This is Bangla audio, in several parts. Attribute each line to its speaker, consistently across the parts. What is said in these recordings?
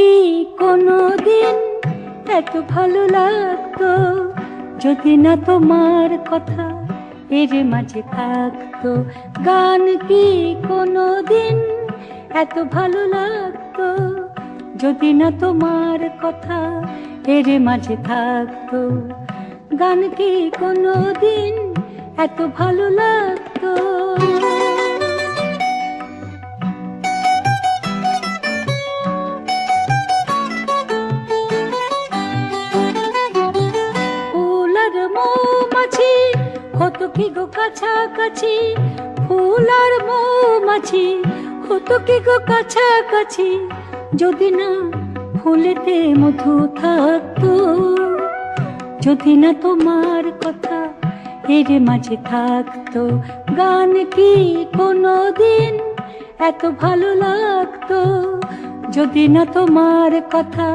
Speaker 1: কি কোনোদিন এত ভালো লাগতো যদি না তোমার কথা এর মাঝে থাকতো? গান কি কোনোদিন এত ভালো লাগতো যদি না তোমার কথা এর মাঝে থাকতো? গান কি কোনোদিন এত ভালো লাগতো? ফুল আর মৌমাছি হতো কি গো কাছাকাছি, ফুল আর মৌমাছি হতো কি গো কাছাকাছি যদি না ফুলেতে মধু থাকতো? যদি না তোমার কথা এর মাঝে থাকতো? গান কি কোনোদিন এত ভালো লাগতো যদি না তোমার কথা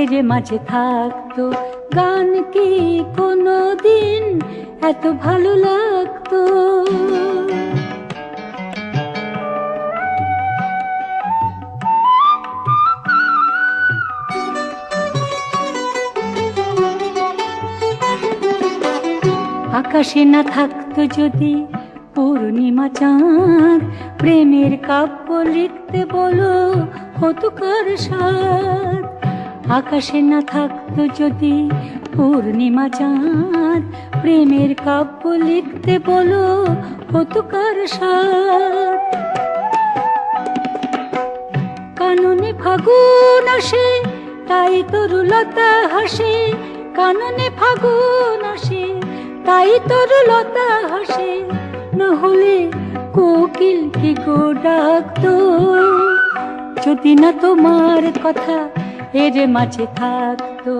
Speaker 1: এর মাঝে থাকতো? গান কি কোনোদিন এত ভালো লাগতো? আকাশে না থাকতো যদি পূর্ণিমা চাঁদ, প্রেমের কাব্য লিখতে বলো হতো কার সাথ? আকাশে না থাকতো যদি পূর্ণিমা চাঁদ, প্রেমের কাব্য লিখতে বলো হতো কার সাথ? কাননে ফাগুন আসে তাই তরুলতা হাসে, কাননে ফাগুন আসে তাই তরুলতা হাসে, না হলে কোকিল কি গো ডাকতো? যদি না তোমার কথা এর মাঝে থাকতো?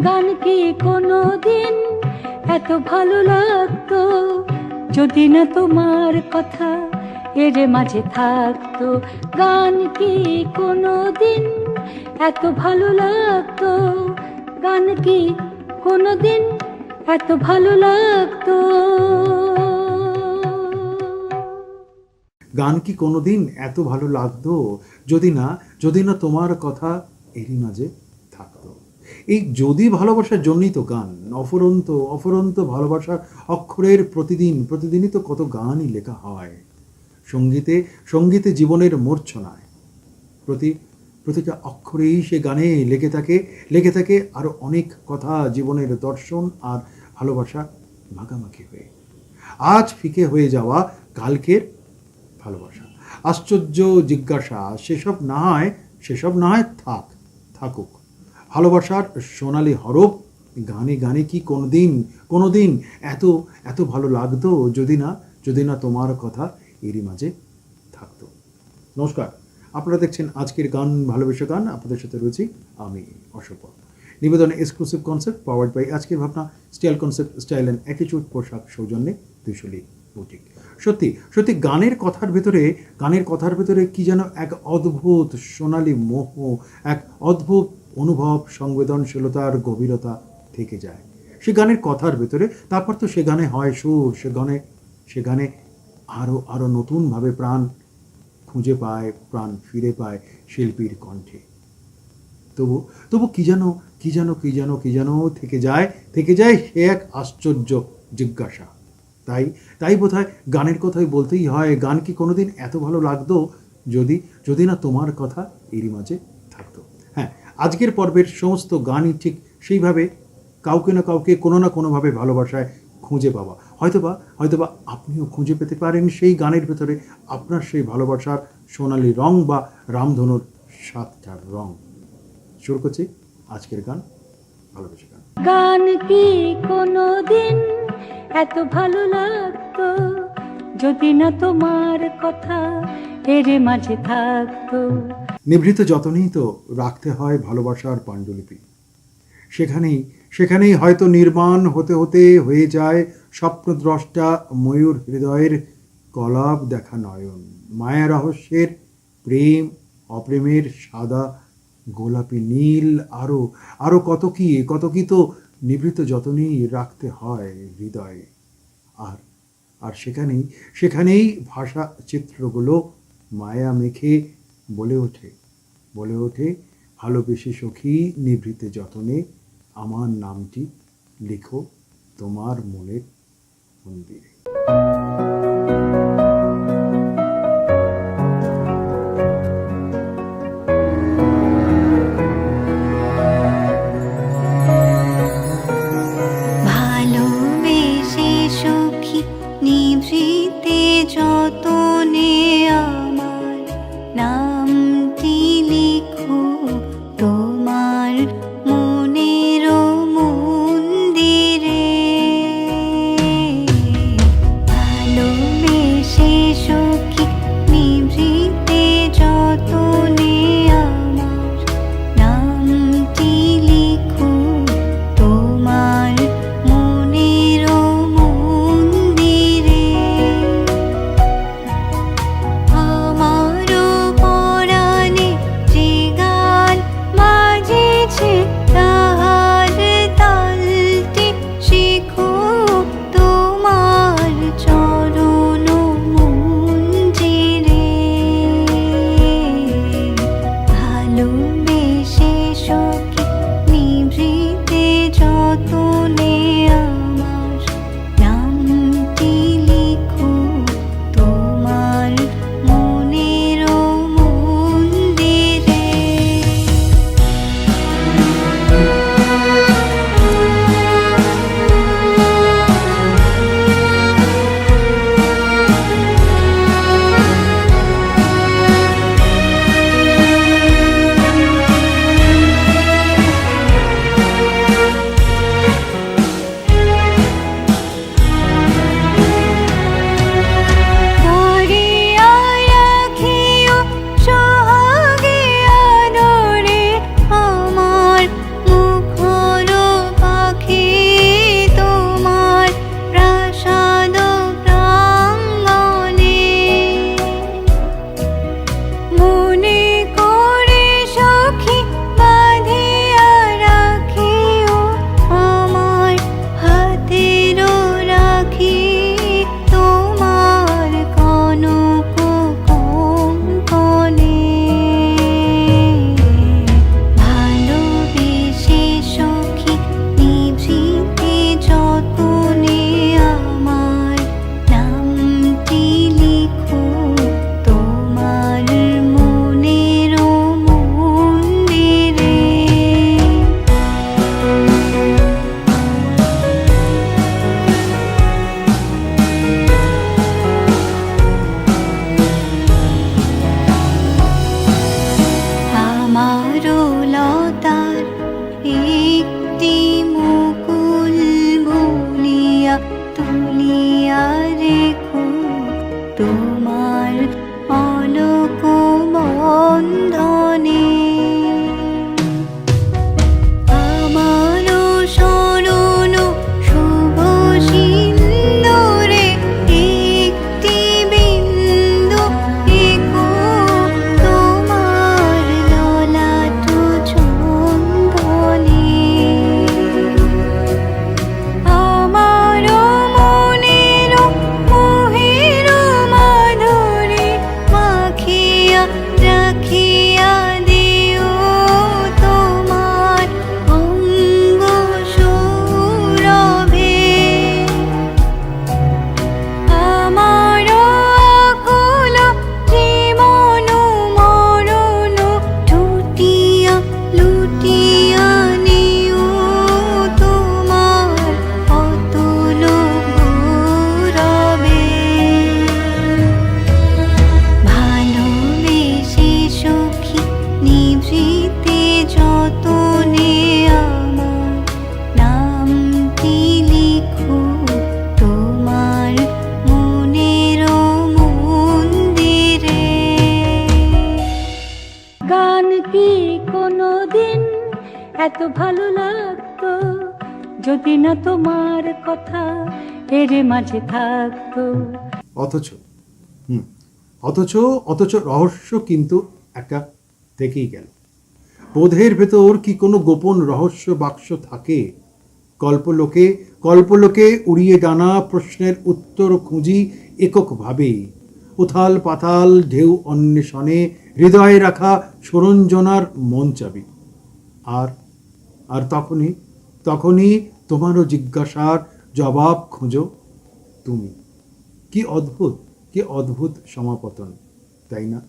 Speaker 1: গান কি কোনোদিন এত ভালো লাগতো যদি না তোমার কথা এর মাঝে থাকতো? গান কি কোনোদিন এত ভালো লাগতো? গান কি কোনোদিন এত ভালো লাগতো?
Speaker 2: গান কি কোনোদিন এত ভালো লাগতো যদি না তোমার কথা এরই মাঝে থাকতো? এই যদি ভালোবাসার জন্যই তো গান, অফুরন্ত অফুরন্ত ভালোবাসার অক্ষরের প্রতিদিনই তো কত গানই লেখা হয়। সঙ্গীতে জীবনের মূর্ছনায় প্রতিটা অক্ষরেই সে গানে লেগে থাকে আরো অনেক কথা, জীবনের দর্শন আর ভালোবাসা মাখামাখি হয়ে। আজ ফিকে হয়ে যাওয়া কালকের ভালোবাসা, আশ্চর্য জিজ্ঞাসা, সেসব না হয় থাকুক। ভালোবাসার সোনালি হরফ গানে গানে কি কোনোদিন এত ভালো লাগতো যদি না তোমার কথা এরই মাঝে থাকতো। নমস্কার, আপনারা দেখছেন আজকের গান ভালোবেসে গান। আপনাদের সাথে রয়েছি আমি অশোক। নিবেদন এক্সক্লুসিভ কনসেপ্ট পাওয়ার্ড বাই আজকের ভাবনা style concept, style and attitude পোশাক সৌজন্যে দুইশলি বুটিক। সত্যি গানের কথার ভেতরে কি যেন এক অদ্ভুত সোনালি মোহ, এক অদ্ভুত অনুভব, সংবেদনশীলতার গভীরতা থেকে যায় সে গানের কথার ভেতরে। তারপর তো সে গানে হয় সুর, সে গানে আরো নতুনভাবে প্রাণ খুঁজে পায়, প্রাণ ফিরে পায় শিল্পীর কণ্ঠে। তবু কি যেন থেকে যায় সে এক আশ্চর্য জিজ্ঞাসা। তাই বোধহয় গানের কথাই বলতেই হয়, গান কি কোনোদিন এত ভালো লাগতো যদি না তোমার কথা এরই মাঝে থাকতো? হ্যাঁ, আজকের পর্বের সমস্ত গানই ঠিক সেইভাবে কাউকে না কাউকে কোনো না কোনোভাবে ভালোবাসায় খুঁজে পাওয়া। হয়তোবা আপনিও খুঁজে পেতে পারেন সেই গানের ভেতরে আপনার সেই ভালোবাসার সোনালি রং বা রামধনুর 7টা রং। শুরু করছি আজকের গান ভালোবেসে গান।
Speaker 1: গান কি কোনোদিন এত ভালো লাগতো যদি না তোমার কথা এর মাঝে থাকতো?
Speaker 2: নিভৃত যতনেই তো রাখতে হয় ভালোবাসার পাণ্ডুলিপি। সেখানেই হয়তো নির্মাণ হতে হয়ে যায় স্বপ্নদ্রষ্টা ময়ূর হৃদয়ের কলাপ দেখা নয়ন, মায়া রহস্যের প্রেম অপ্রেমের সাদা গোলাপি নীল, আরো কত কি তো নিভৃত যতনেই রাখতে হয় হৃদয়ে। আর সেখানেই ভাষা চিত্রগুলো মায়া মেখে বলে ওঠে ভালোবেসে সখী নিভৃতে যতনে আমার নামটি লিখো তোমার মনের মন্দিরে।
Speaker 3: ভালোবেসে সখী নিভৃতে যতনে আমার নামটি লিখো তোমার মনের মন্দিরে। ভালোবেসে সখী নিভৃতে যতনে আমার নামটি লিখো তোমার মনের মন্দিরে। আমারও পরাণে যে গান বাজেছে তাহার তালটি শিখো তোমার চরণ মঞ্জিরে। ভালোবেসে সখী নিভৃতে যতনে আমার নামটি লিখো তোমার মনের মন্দিরে। ধরিয়া রাখিও সোহাগে আদরে আমার মুখর পাখি তোমার প্রাসাদ প্রাঙ্গণে। মনে করে সখী বাঁধিয়া রাখিও আমার হাতের রাখি তোমার কনক কঙ্কণে। ভালোবেসে সখী নিভৃতে যতনে আমার নামটি লিখো তোমার মনের মন্দিরে। আমারও লতার একটি মুকুল বলিয়া তুলিয়া রেখো তোমার অলক বন্ধনে। আমারও শরণ শুভ সিন্দুরে একটি বিন্দু রেখো তোমার ললাট চন্দনে। আমারও মনের মোহের মাধুরী মাখিয়া রাখিয়া দিও তোমার অঙ্গ সৌরভে। আমারও আকুল জীবন মরণ টুটিয়া লুটিয়া নিও তোমার অতুল গৌরবে। ভালোবেসে সখী নিভৃতে যতনে আমার নামটি লিখো তোমার মনের মন্দিরে।
Speaker 1: গান কি কোনোদিন এত ভালো লাগতো যদি না তোমার কথা এর মাঝে থাকতো।
Speaker 2: অথচ অথচ অথচ রহস্য কিন্তু একটা থেকেই গেল। বোধের ভেতর কি কোনো গোপন রহস্য বাক্স থাকে? কল্পলোকে কল্পলোকে উড়িয়ে ডানা প্রশ্নের উত্তর খুঁজি এককভাবে। উথাল পাতাল ঢেউ অন্বেষণে হৃদয়ে রাখা সরঞ্জনার মন চাবি। আর আর তখনই তখনই তোমারও জিজ্ঞাসার জবাব খোঁজো তুমি। কি অদ্ভুত সমাপতন, তাই না?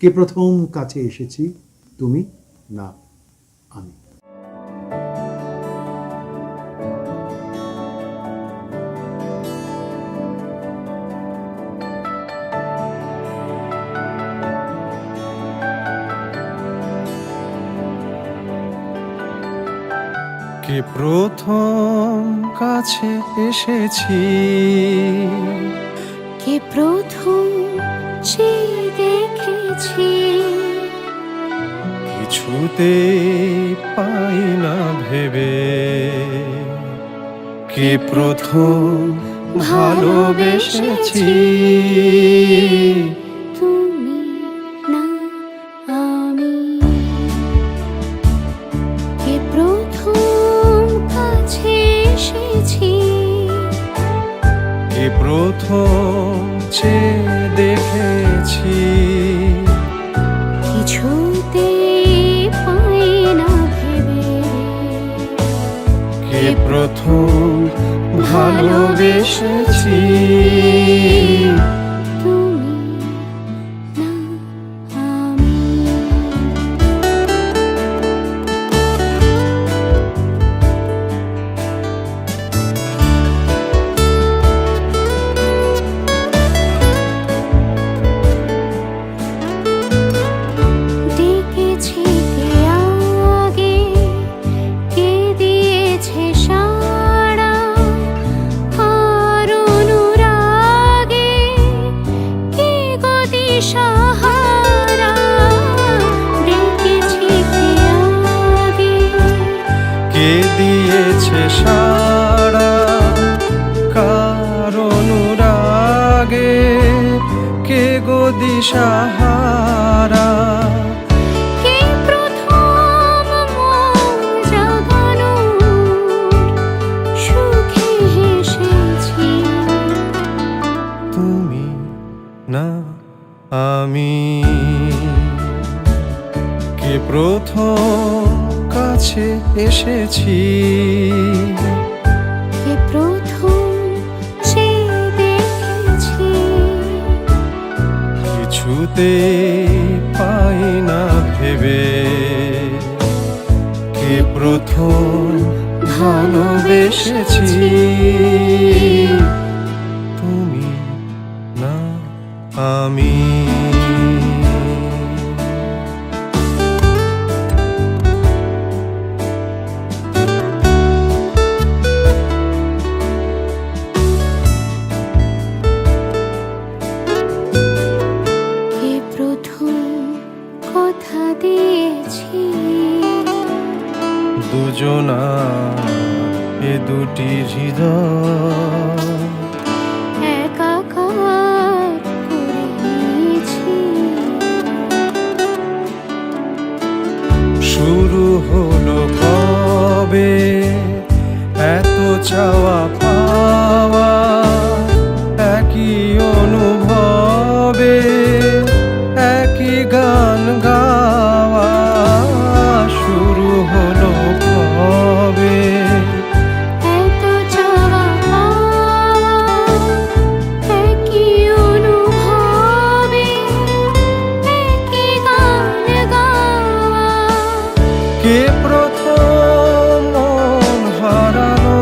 Speaker 2: কে প্রথম কাছে এসেছি, তুমি না আমি?
Speaker 4: কে প্রথম কাছে এসেছি,
Speaker 3: কে প্রথম চেয়ে দেখেছি,
Speaker 4: কিছুতে পাই না ভেবে। কে প্রথম ভালোবেসেছি,
Speaker 3: তুমি না আমি। কে প্রথম কাছে এসেছি,
Speaker 4: কে প্রথম চেয়ে দেখেছি,
Speaker 3: কিছুতে পাই না ভেবে।
Speaker 4: কে প্রথম ভালোবেসেছি,
Speaker 3: তুমি না আমি। ডেকেছি কে আগে, কে দিয়েছে সাড়া, আর অনুরাগে কে গো দিশাহারা। ডেকেছি কে আগে,
Speaker 4: কে দিয়েছে সাড়া, কার অনুরাগে কে গো দিশাহারা।
Speaker 3: কে প্রথম মন জাগানোর সুখে হেসেছি,
Speaker 4: তুমি না আমি। কে প্রথম কাছে এসেছি,
Speaker 3: কে প্রথম চেয়ে দেখেছি,
Speaker 4: কিছুতে পাই না ভেবে। কে প্রথম ভালোবেসেছি, তুমি না আমি।
Speaker 3: কে প্রথম কথা দিয়েছি,
Speaker 4: দুজনা এ দুটি হৃদয়
Speaker 3: একাকার করে নিয়েছি।
Speaker 4: শুরু হলো কবে এত চাওয়া পাওয়া, একই অনুভবে একই গান গাওয়া। শুরু হলো কবে
Speaker 3: এত চাওয়া পাওয়া, একই অনুভবে একই গান গাওয়া।
Speaker 4: কে প্রথম মন হারানো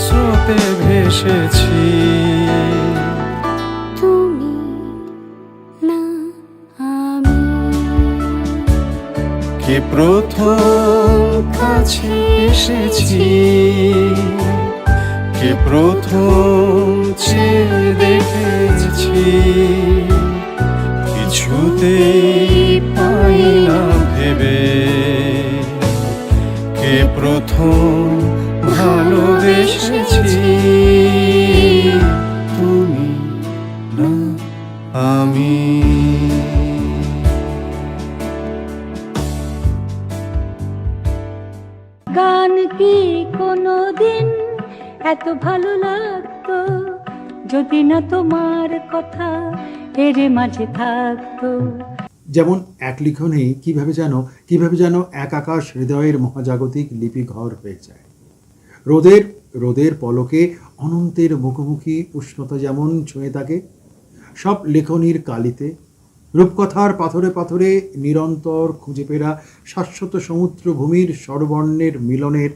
Speaker 4: স্রোতে ভেসেছি,
Speaker 3: তুমি না আমি।
Speaker 4: কে প্রথম কাছে এসেছি, কে প্রথম চেয়ে দেখেছি, কিছুতে পাই না ভেবে। কে প্রথম ভালোবেসেছি, তুমি না আমি।
Speaker 1: গান কি কোনোদিন এত ভালো লাগতো যদি না তোমার কথা এর মাঝে থাকতো?
Speaker 2: যেমন এক লিখনেই কিভাবে যেন এক আকাশ হৃদয়ের মহাজাগতিক লিপি ঘর হয়ে যায়। রোদের পলকে অনন্তের মুখোমুখি উষ্ণতা যেমন ছুঁয়ে থাকে, সব লেখনীর কালিতে রূপকথার পাথরে পাথরে নিরন্তর খুঁজে ফেরা শাশ্বত সমুদ্র ভূমির স্বরবর্ণের মিলনের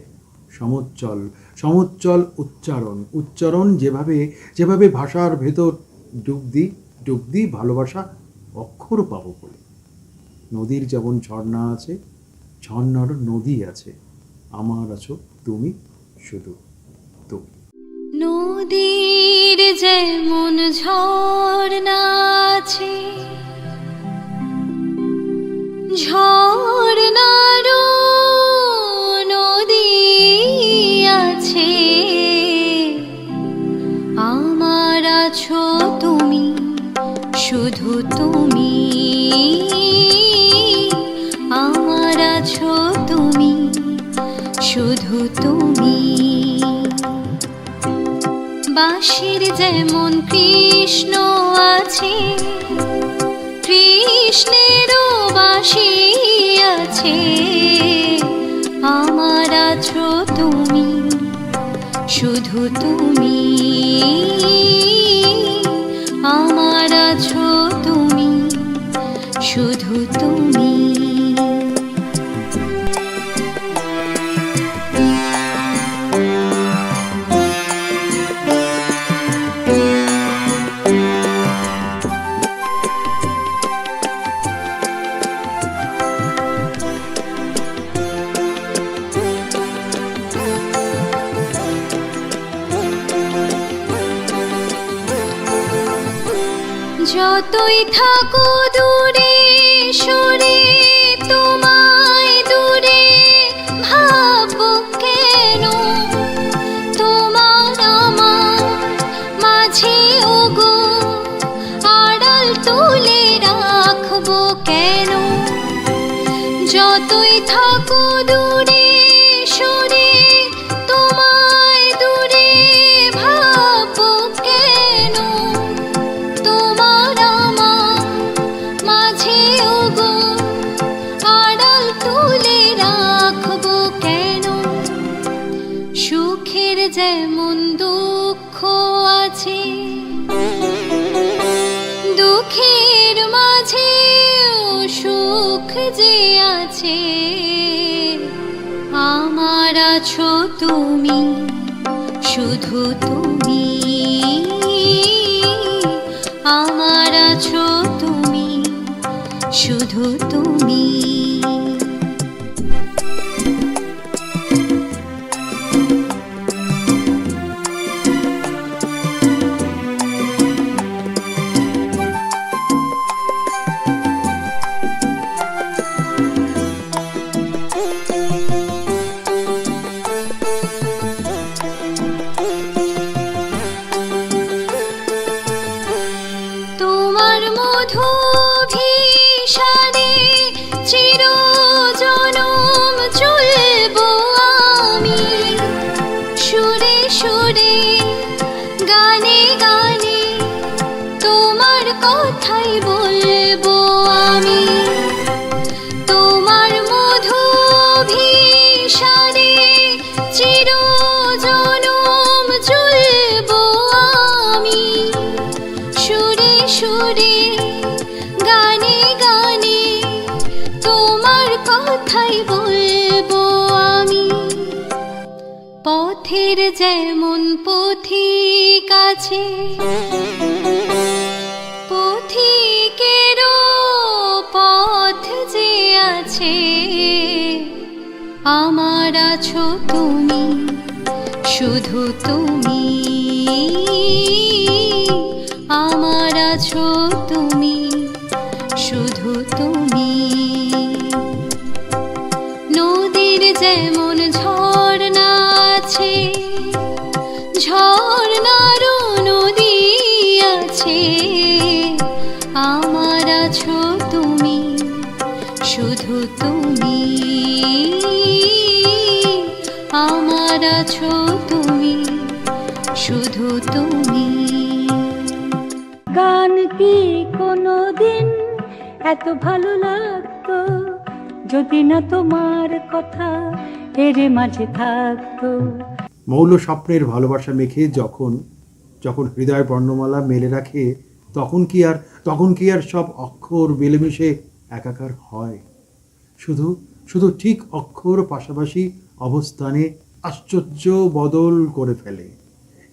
Speaker 2: সমুজ্জ্বল উচ্চারণ যেভাবে ভাষার ভেতর ডুব দি ভালোবাসা অক্ষর পাবো বলে। নদীর যেমন ঝর্ণা আছে, ঝর্ণারও নদী আছে, আমার আছো তুমি, শুধু তুমি।
Speaker 3: নদীর যেমন ঝর্ণা আছে, ঝর্ণারও নদী আছে, আমার আছো তুমি, শুধু তুমি, আমার আছো তুমি, শুধু তুমি। বাঁশির যেমন কৃষ্ণ আছে, কৃষ্ণেরও বাঁশি আছে, আমার আছো তুমি, শুধু তুমি, আমার আছো তুমি, শুধু তুমি। যতই থাকো দূরে সরে, তোমায় দূরে ভাববো কেন, তোমার আমার মাঝে ওগো আড়াল তুলে রাখবো কেন। যতই থাকো দূরে সরে, তোমায় দূরে ভাববো কেন, তোমার আমার মাঝে ওগো আড়াল তুলে রাখবো কেন। সুখের যেমন দুঃখ আছে, দুঃখের মাঝেও সুখ যে আছে, আমার আছো তুমি, শুধু তুমি, আমার আছো তুমি, শুধু তুমি। তোমার মধু ভিসারে চিরজনম চলবো আমি, সুরে সুরে গানে গানে তোমার কথাই বলবো আমি। তোমার মধু ভিসারে চিরজনম চলবো আমি, সুরে সুরে গানে গানে তোমার কথাই বলবো আমি। পথের যেমন পথিক আছে, পথিকেরও পথ যে আছে, আমার আছো তুমি, শুধু তুমি, আমার আছো তুমি, শুধু তুমি। নদীর যেমন ঝর্ণা আছে, ঝর্ণারও নদী আছে, আমার আছো তুমি, শুধু তুমি, আমার আছো তুমি, শুধু তুমি।
Speaker 1: গান কি কোনোদিন এত ভালো লাগতো যদি না তোমার কথা এর মাঝে থাকতো।
Speaker 2: মৌল স্বপ্নের ভালোবাসা মেখে যখন যখন হৃদয় বর্ণমালা মেলে রাখে, তখন কি আর সব অক্ষর মিলেমিশে একাকার হয়? শুধু শুধু ঠিক অক্ষর পাশাপাশি অবস্থানে আশ্চর্য বদল করে ফেলে।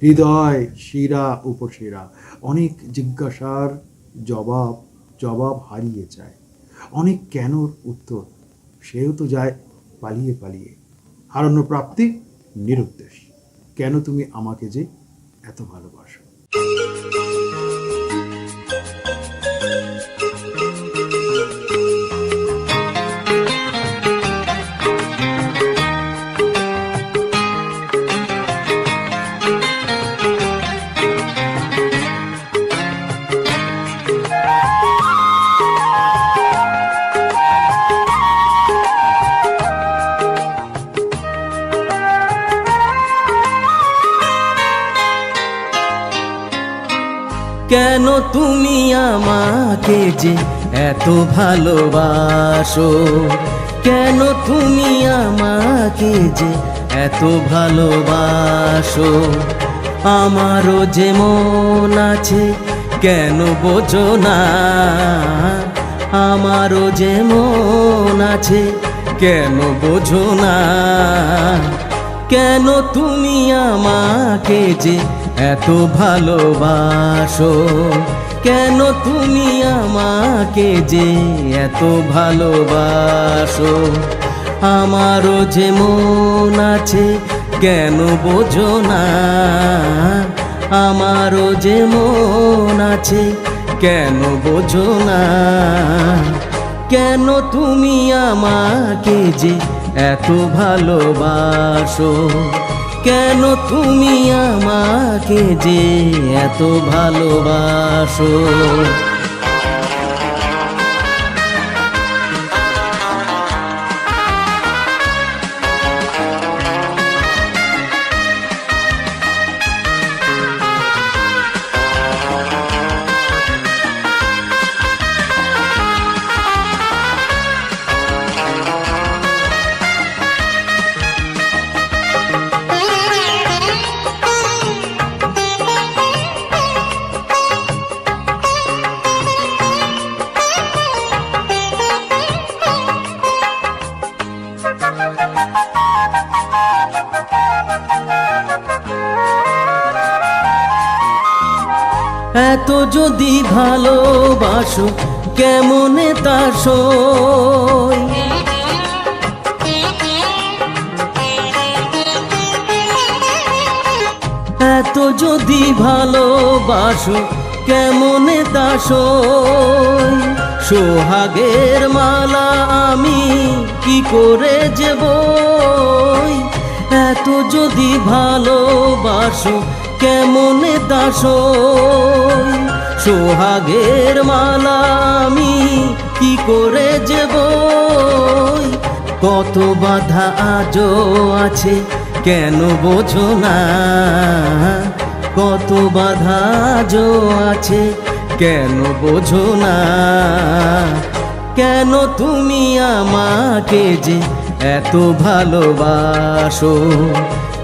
Speaker 2: হৃদয় শিরা উপশিরা, অনেক জিজ্ঞাসার জবাব হারিয়ে যায়, অনেক কেনর উত্তর সেও তো যায় পালিয়ে পালিয়ে। হারানো প্রাপ্তি নিরুদ্দেশ। কেন তুমি আমাকে যে এত ভালোবাসো?
Speaker 5: কেন তুমি আমাকে যে এত ভালোবাসো? কেন তুমি আমাকে যে এত ভালোবাসো? আমারও যে মন আছে কেন বোঝো না? আমারও যে মন আছে কেন বোঝো না? কেন তুমি আমাকে যে এত ভালোবাসো? কেন তুমি আমাকে যে এত ভালোবাসো? আমারও যে মন আছে কেন বোঝো না? আমারও যে মন আছে কেন বোঝো না? কেন তুমি আমাকে যে এত ভালোবাসো? কেন তুমি আমাকে যে এত ভালোবাসো? এত যদি ভালোবাসো কেমনে তা সই? এত যদি ভালোবাসো কেমনে তা সই? সোহাগের মালা আমি কি করে যে বই? এত যদি ভালোবাসো কেমনে তা সই? সোহাগের মালা আমি কি করে যে বই? কত বাধা আজও আছে কেন বোঝো না? কত বাধা আজও আছে কেন বোঝো না? কেন তুমি আমাকে যে এত ভালোবাসো?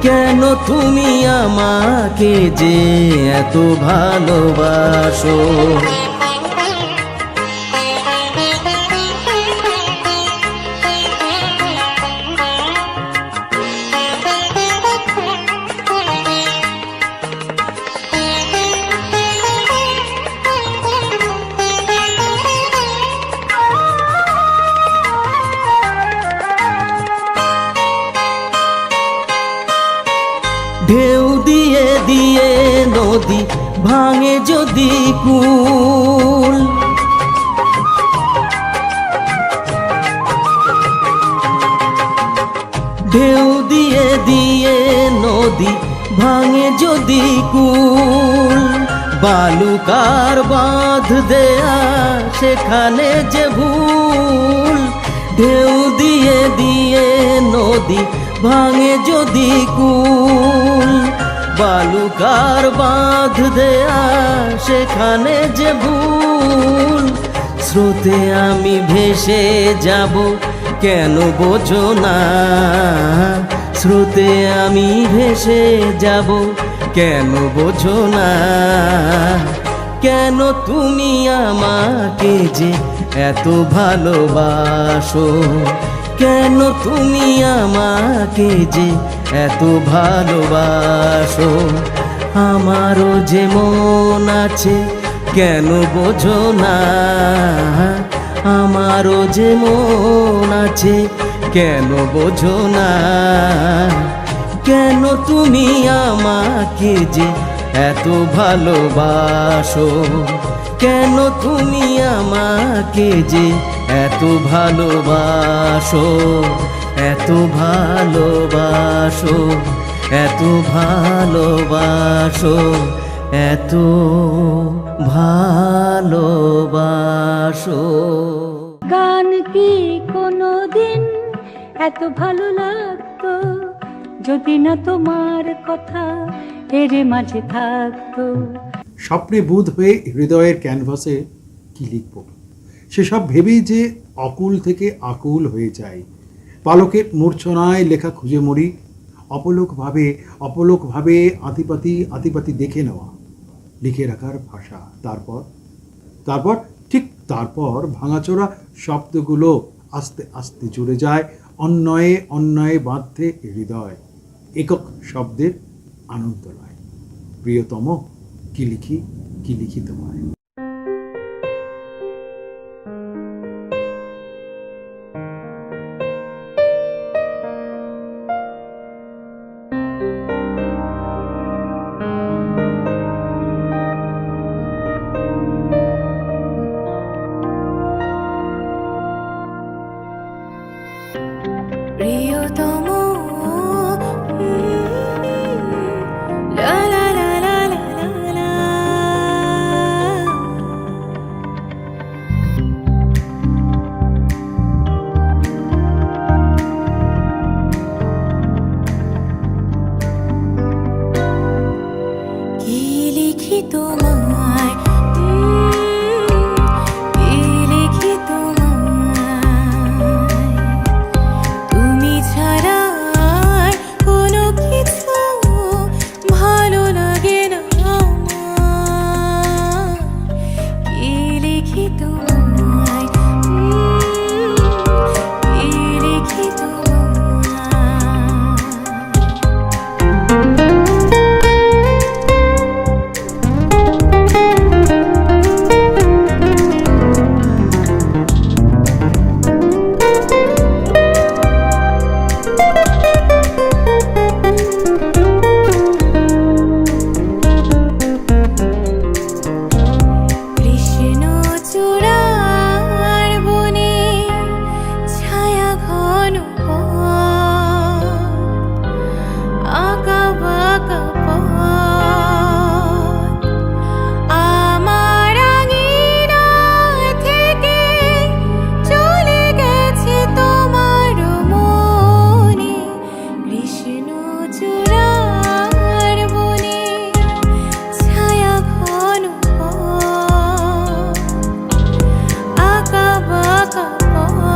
Speaker 5: কেন তুমি আমাকে যে এত ভালোবাসো? ঢেউ দিয়ে দিয়ে নদী ভাঙে যদি কুল, ঢেউ দিয়ে দিয়ে নদী ভাঙে যদি কুল, বালুকার বাঁধ দেয়া সেখানে যে ভুল। ঢেউ দিয়ে দিয়ে নদী ভাঙে যদি কুল, বালুকার বাঁধ দেয়া সেখানে যে ভুল। স্রোতে আমি ভেসে যাব, কেন বোঝো না? স্রোতে আমি ভেসে যাব, কেন বোঝো না? কেন তুমি আমাকে যে এত ভালোবাসো? কেন তুমি আমাকে যে এত ভালোবাসো? আমারও যে মন আছে, কেন বোঝো না? আমারও যে মন আছে, কেন বোঝো না? কেন তুমি আমাকে যে এত ভালোবাসো? কেন তুমি আমাকে যে এত ভালোবাসো? এত ভালোবাসো, এত ভালোবাসো, এত ভালোবাসো।
Speaker 1: গান কি কোনোদিন এত ভালো লাগতো যদি না তোমার কথা এর মাঝে থাকতো?
Speaker 2: স্বপ্নে বুঁদ হয়ে হৃদয়ের ক্যানভাসে কি লিখব, সেসব ভেবেই যে অকুল থেকে আকুল হয়ে যায়। পালকের মূর্ছনায় লেখা খুঁজে মরি, অপলোকভাবে অপলোকভাবে আতিপাতি দেখে নেওয়া, লিখে রাখার ভাষা। তারপর ঠিক তারপর ভাঙাচোরা শব্দগুলো আস্তে আস্তে জুড়ে যায়, অন্যয়ে বাঁধতে হৃদয়। একক শব্দের আনন্দ নয়। প্রিয়তম, কি লিখি তোমায়।
Speaker 3: প্রিয়তম লা লা লা লা লা লা। কি লিখি তোমায়, কি লিখি তোমায়, তুমি ছাড়া আর কোনো কিছু ভালো লাগে না আমার। কি লিখি তোমায়, কি লিখি তোমায়। কৃষ্ণচূড়ার বনে ছায়া ঘন পথ, আঁকা বাঁকা পথ, আমার আঙিনা থেকে চলে গেছে তোমার মনে। কৃষ্ণচূড়ার বনে ছায়া ঘন পথ, আঁকা বাঁকা পথ,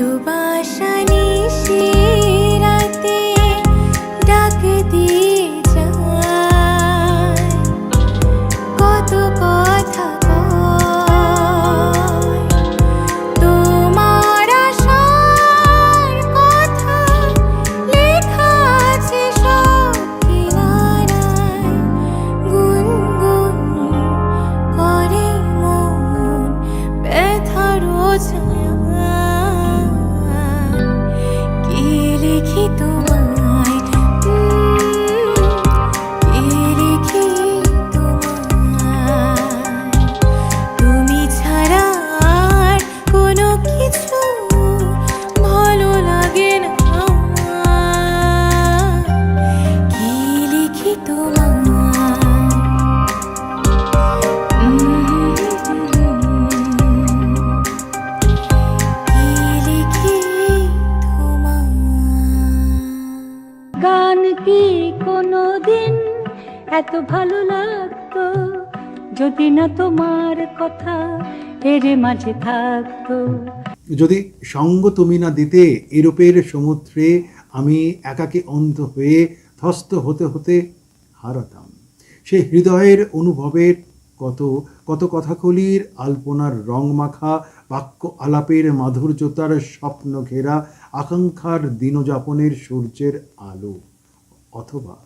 Speaker 3: ভালোবাসা নিশি রাতে ডাক দিয়ে যায়, কত কথা কয়, তোমার আশার কথা লেখা আছে সব কিনারায়, গুনগুন করে মন ব্যথার ছায়া, কি লিখি তোমায়, কি লিখি তোমায়, তুমি ছাড়া আর কোনো কিছু ভালো লাগে না, কি লিখি তোমায়, কি লিখি তোমায়।
Speaker 1: গান কি কোনো দিন এত ভালো লাগতো যদি না তোমার কথা এর মাঝে থাকতো।
Speaker 2: যদি সঙ্গ তুমি না দিতে ইউরোপের সমুদ্রে আমি একাকী অন্ধ হয়ে ধ্বস্ত হতে হতে হারাতাম সে হৃদয়ের অনুভবের কত কত কথাকলির আলপনার রং মাখা বাক্য আলাপের মাধুর্যতার স্বপ্ন ঘেরা আকাঙ্ক্ষার দিনযাপনের সূর্যের আলো, অথবা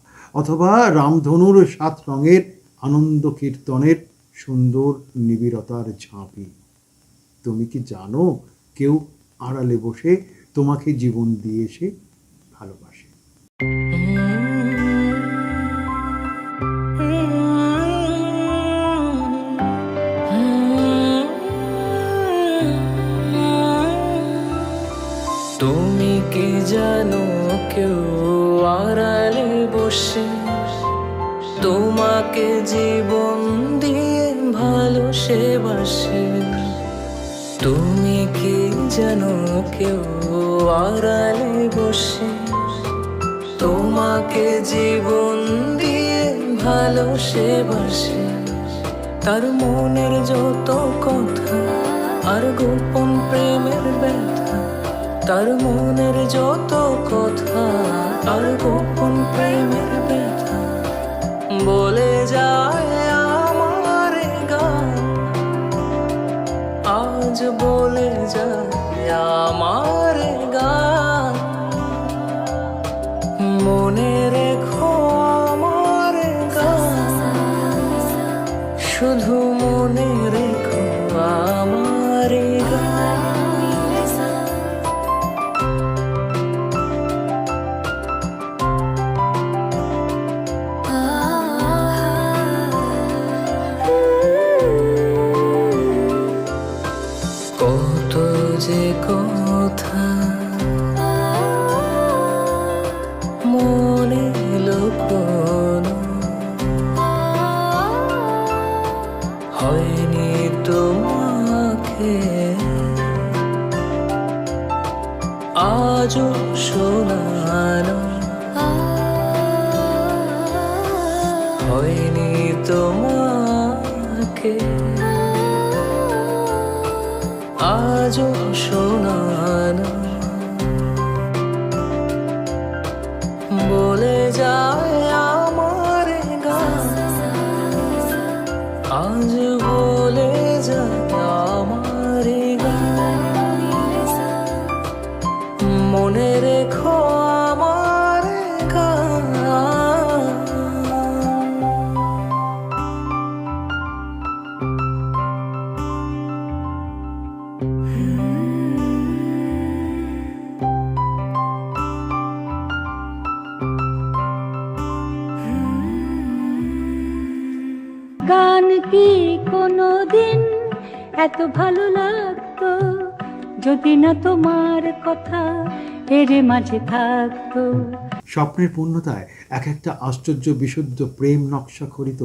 Speaker 2: অথবা রামধনুর 7 রঙের আনন্দ কীর্তনের সুন্দর নিবিড়তার ঝাঁপি। তুমি কি জানো কেউ আড়ালে বসে তোমাকে জীবন দিয়ে এসে ভালোবাসে?
Speaker 5: তুমি কি জানো কেউ আড়ালে বসে তোমাকে জীবন দিয়ে ভালোবাসে? তুমি কি জানো কেউ আড়ালে বসে তোমাকে জীবন দিয়ে ভালোবাসে? তার মনের যত কথা আর গোপন প্রেমের ব্যথা, তার মনের যত কথা আর গোপন প্রেমের ব্যথা বলে যায় আমার গান, আজ বলে যায় আমার গান। মনে রেখো আমার গান, শুধু মনে রেখো আমার গান। কত যে কথা মনে লুকোনো হয়নি তোমাকে আজও শোনানো, হয়নি তোমাকে আজও শোনানো, বলে যায় আমার গান, আজ বলে যায় আমার গান। মনে রেখো আমার গান।
Speaker 1: গান কি কোনো দিন এত ভালো লাগতো যদি না তোমার কথা এর মাঝে থাকতো।
Speaker 2: স্বপ্নের পূর্ণতায় এক একটা আশ্চর্য বিশুদ্ধ প্রেম নকশা খরিত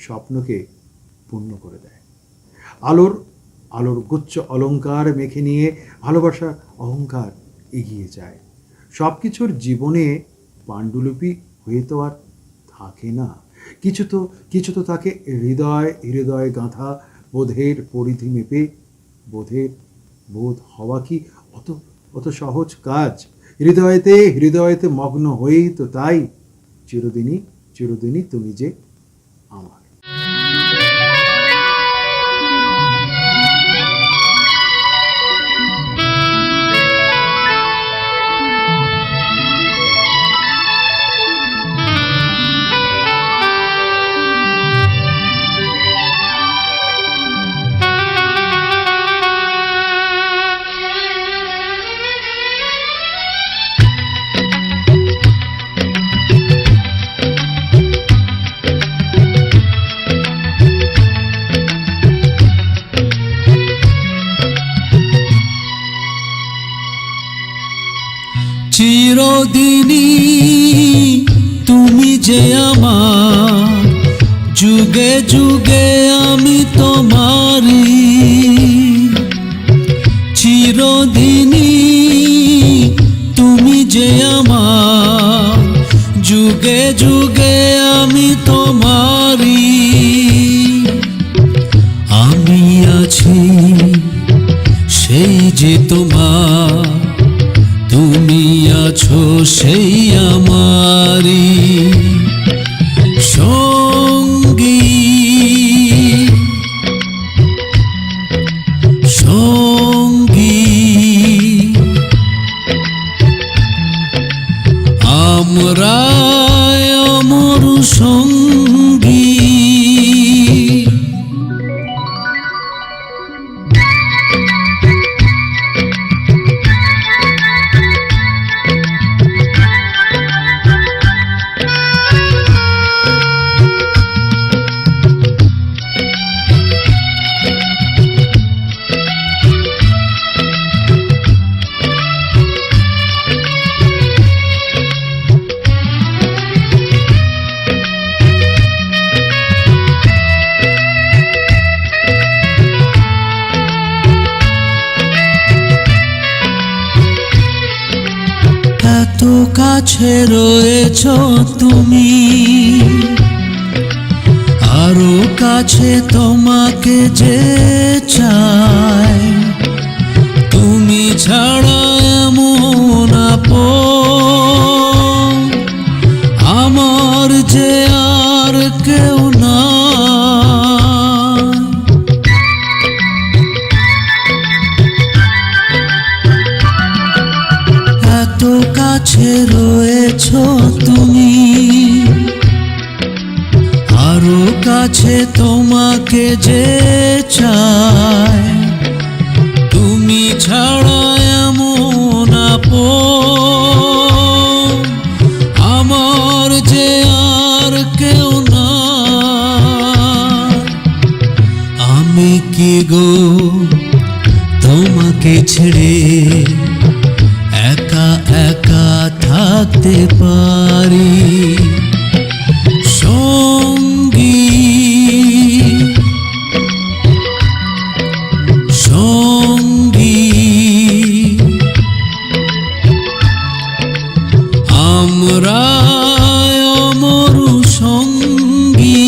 Speaker 2: স্বপ্নকে পূর্ণ করে দেয়। আলোর আলোর গুচ্ছ অলংকার মেখে নিয়ে ভালোবাসার অহংকার এগিয়ে যায়। সব কিছুর জীবনে পাণ্ডুলিপি হয়ে তো আর থাকে না, কিছু তো তাকে হৃদয় হৃদয় গাঁথা বোধের পরিধি মেপে বোধ হওয়া কি অত সহজ কাজ। হৃদয়েতে হৃদয়েতে মগ্ন হয়েই তো তাই, চিরদিনই চিরদিনই তুমি যে আমার।
Speaker 5: চিরদিনই তুমি যে আমার, যুগে যুগে আমি তোমারই। চিরদিনই তুমি যে আমার, যুগে যুগে আমি তোমারই। আমি আছি সেই যে তোমার, তুমি আছো সেই আমারি সঙ্গী। সঙ্গী আমরা অমর সঙ্গী। এত কাছে রয়েছ তুমি, আরো কাছে তোমাকে যে চাই। তুমি ছাড়া এমন আপন আমার যে আর কেউ না। এত কাছে রয়েছ তুমি, আরো কাছে তোমাকে যে চাই। তুমি ছাড়া এমন আপন আমার যে আর কেউ না। আমি কি গো তোমাকে ছেড়ে একা একা থাকতে পারি সঙ্গী। সঙ্গী আমরা অমর সঙ্গী।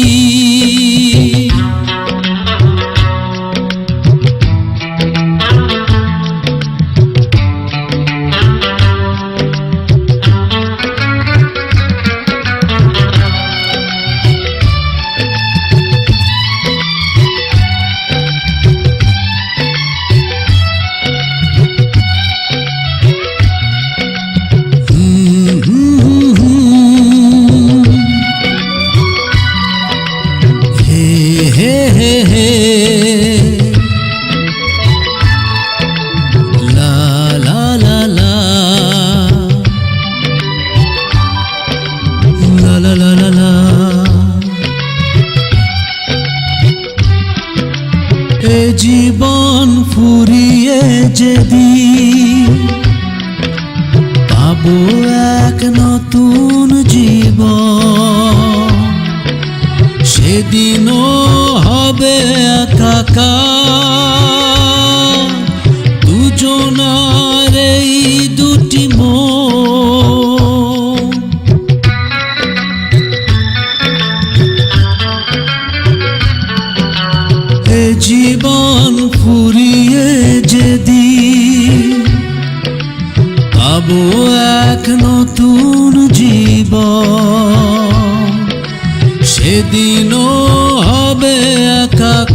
Speaker 5: জীবন ফুরিয়ে যেদিন পাবো এক নতুন জীবন, সেদিনও হবে একাকার দুজনার এই দুটি মন। জীবন ফুরিয়ে যেদিন পাবো এক নতুন জীবন, সেদিনও হবে একাকার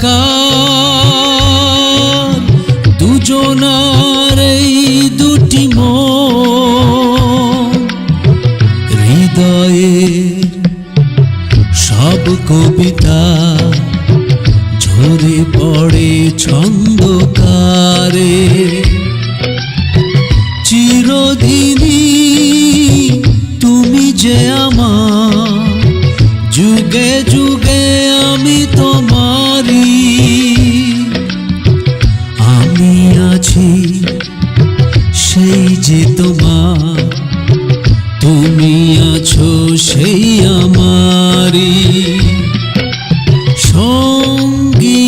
Speaker 5: দুজনার এই দুটি মন। হৃদয়ের সব কবিতা ঝরে পড়ে ছন্দকারে, চিরদিনই তুমি যে আমার, যুগে যুগে আমি তোমারি। আমি আছি সেই যে তোমার, তুমি আছো সেই আমারি সঙ্গী।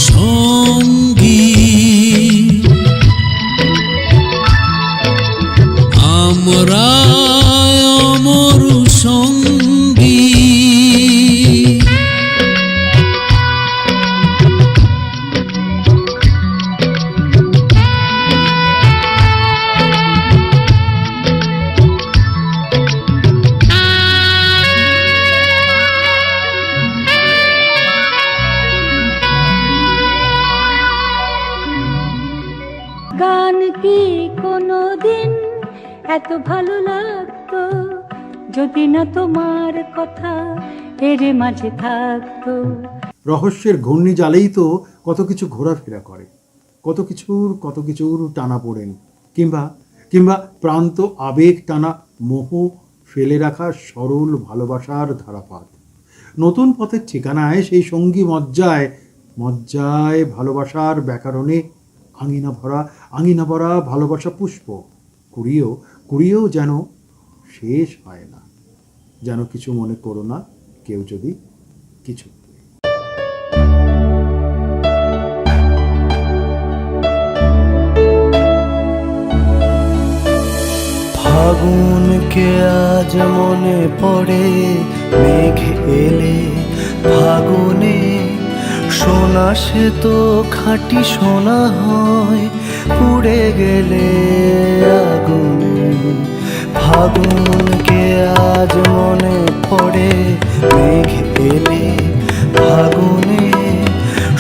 Speaker 5: সঙ্গী আমরা অমর সঙ্গী।
Speaker 1: গান কি কোনোদিন এত ভালো লাগতো যদি না তোমার কথা এর মাঝে থাকতো?
Speaker 2: রহস্যের ঘূর্ণি জালেই তো কত কিছু ঘোরাফেরা করে, কত কিছুর টানা পড়েন, কিংবা প্রান্ত আবেগ টানা মোহ ফেলে রাখা সরল ভালোবাসার ধারাপাত। নতুন পথের ঠিকানায় সেই সঙ্গী মজ্জায় ভালোবাসার ব্যাকরণে আঙিনা ভরা ভালোবাসা পুষ্প কুড়িয়েও যেন শেষ হয় না। যেন কিছু মনে করো না কেউ যদি কিছু।
Speaker 6: ফাগুনকে আজ মনে পড়ে, মেঘ এলে ফাগুনে সোনা সে তো খাঁটি সোনা হয়, পুড়ে গেলে আগুনে। ফাগুনকে আজ মনে পড়ে, মেঘ এলে ফাগুনে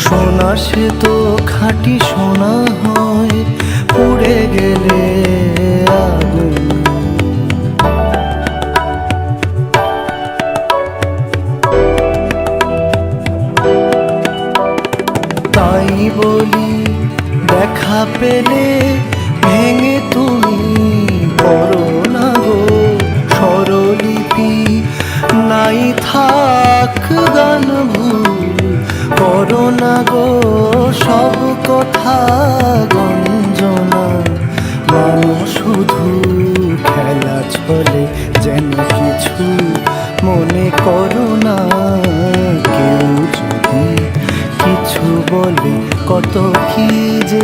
Speaker 6: সোনা সে তো খাঁটি সোনা হয়, পুড়ে গেলে আগুনে। তাই বলি দেখা পেলে ভেঙে তুমি করো না গো স্বরলিপি, নাই থাক গান ভুল করো না গো সব কথা গঞ্জনা। মানুষ শুধু খেলা চলে যেন কিছু মনে করো না, কেউ যদি কিছু বলে কত কি যে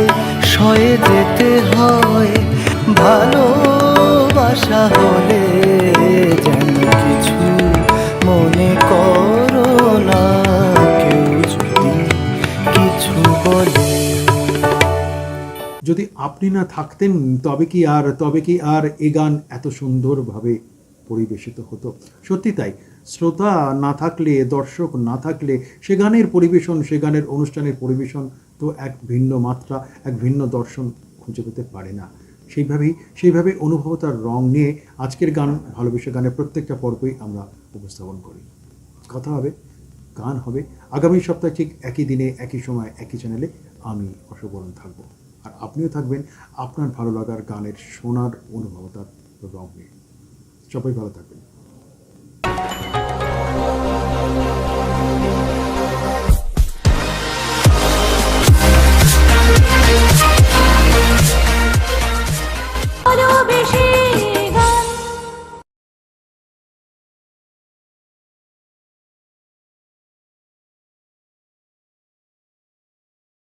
Speaker 6: সয়ে যেতে হয়। ভালোবাসা হলে যেন কিছু মনে করো না, কেউ যদি কিছু বলে।
Speaker 2: যদি আপনি না থাকতেন তবে কি আর এ গান এত সুন্দরভাবে পরিবেশিত হতো? সত্যি তাই, শ্রোতা না থাকলে, দর্শক না থাকলে সে গানের পরিবেশন, সে গানের অনুষ্ঠানের পরিবেশন তো এক ভিন্ন মাত্রা, এক ভিন্ন দর্শন খুঁজে পেতে পারে না। সেইভাবে অনুভবতার রং নিয়ে আজকের গান, ভালোবেসে গানের প্রত্যেকটা পর্বই আমরা উপস্থাপন করি। কথা হবে, গান হবে আগামী সপ্তাহে ঠিক একই দিনে, একই সময়, একই চ্যানেলে। আমি অশোকবরণ থাকবো, আর আপনিও থাকবেন আপনার ভালো লাগার গানের শোনার অনুভবতার রং নিয়ে। সবাই ভালো থাকবেন।